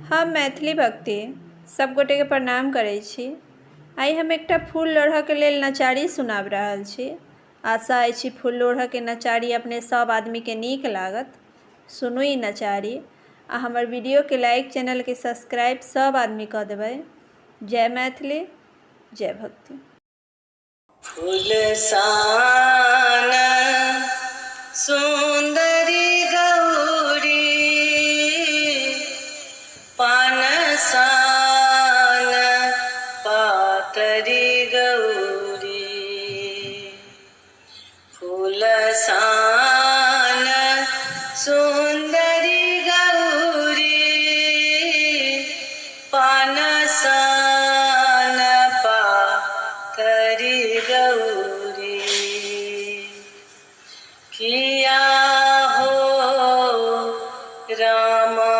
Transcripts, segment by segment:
हम मैथिली भक्ति सब गोटे के प्रणाम करै छी। आइ हम एकटा फूल लोढ़ऽ के लेल नचारी सुनाब रहल छी। आशा अछि फूल लोढ़ऽ के नचारी अपने सब आदमी के नीक लागत। सुनू ई नचारी आ हमर वीडियो के लाइक, चैनल के सब्सक्राइब सब आदमी कऽ देबै। जय मैथिली, जय भक्ति। फूल सान सुंदरी गौरी, पान सान पातरी गौरी। फूल सान सुंदरी गौरी, पान सान पातरी गौरी। किया हो रामा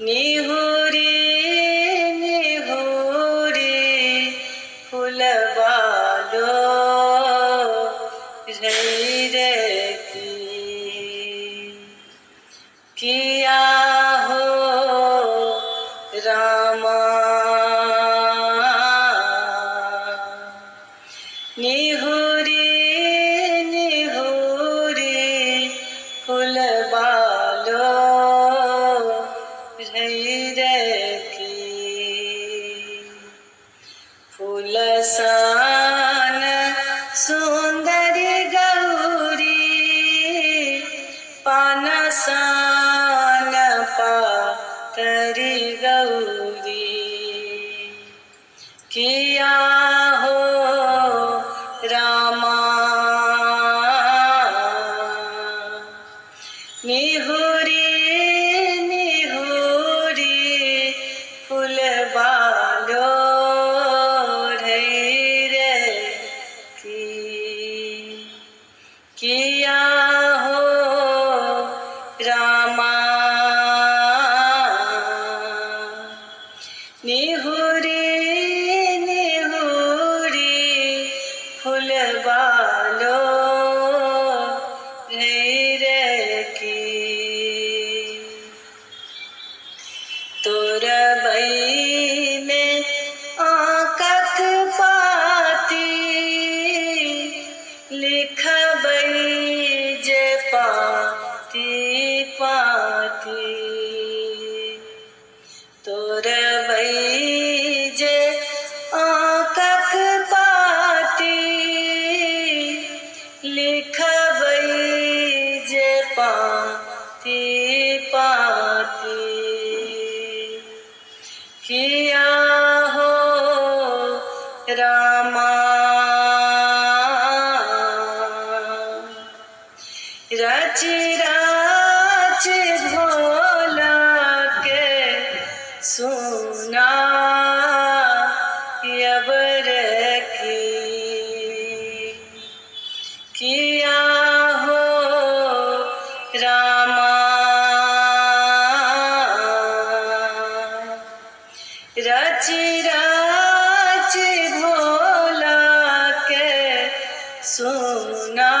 निहुरी निहुरी फुलवालो रे की। किया हो रामा निहुरी निहुरी फुलवालो रे की। फूल सान सुंदरी गौरी, पान सान पातरी गौरी। किया हो रामा निहुरी निहुरी फुलवालो रे की। किया हो रामा निहुरी निहुरी फुलवालो रे की। तोरबई में आँकक पाती, लिखबई जे पाती पाती। तोरबई जे आँकक पाती, लिखबई जे पाती पाती। किया हो रामा रचि रचि भोला के सुना यबर की। किया हो रामा रचि रचि भोला के सुना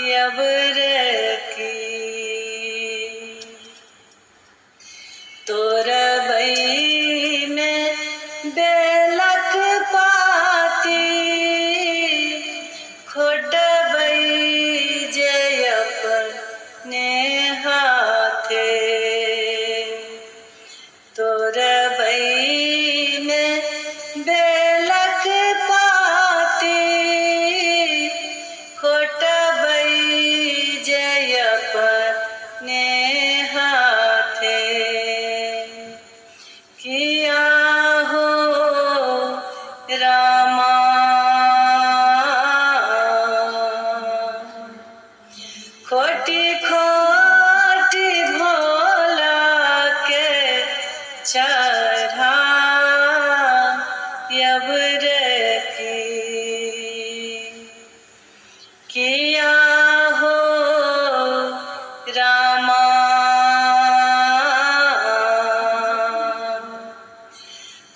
यबर की। तोरबई में बेलक पाती, खोटबई जे अपने हाथे। तोरबई में बेलक पाती, खोटबई जे अपने हाथे। किया हो रामा खोटी खोटी भोला के चढ़ा यबर की। किया हो रामा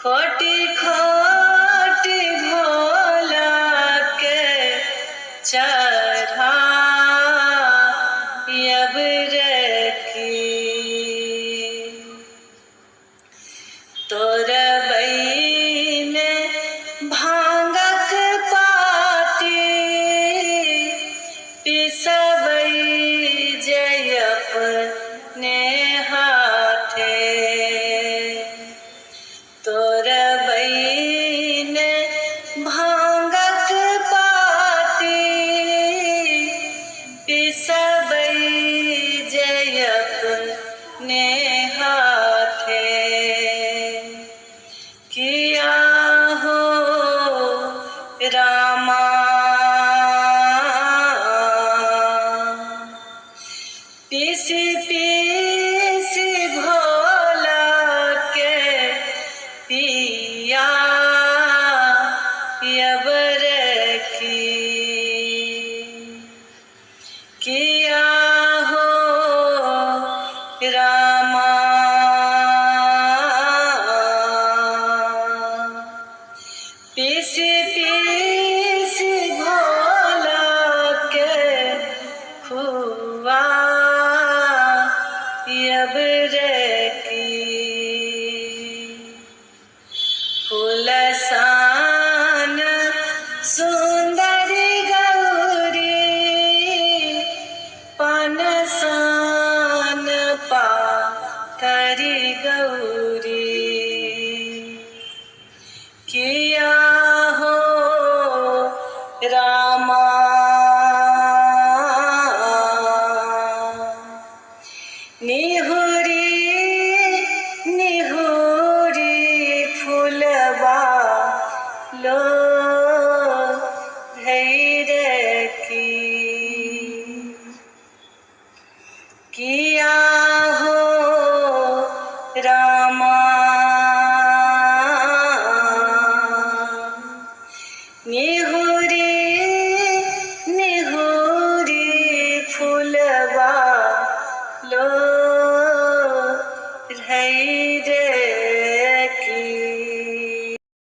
खोटी खोटी भोला के चढ़ा पिसवई जय अपने हाथे तोर बईन भांगक पाती पिसवई जय अपने हाथे किया हो रामा पीसी पीसी भोला के पिया यबर की किया हो रामा पीसी पीसी भोला के खुआ यबर की फुलसान सुंदरी गौरी पनसान पाथरी गौरी किया हो रामा निहुरी निहुरी फुलवा लो धैर्य की किया हो रामा निहुरी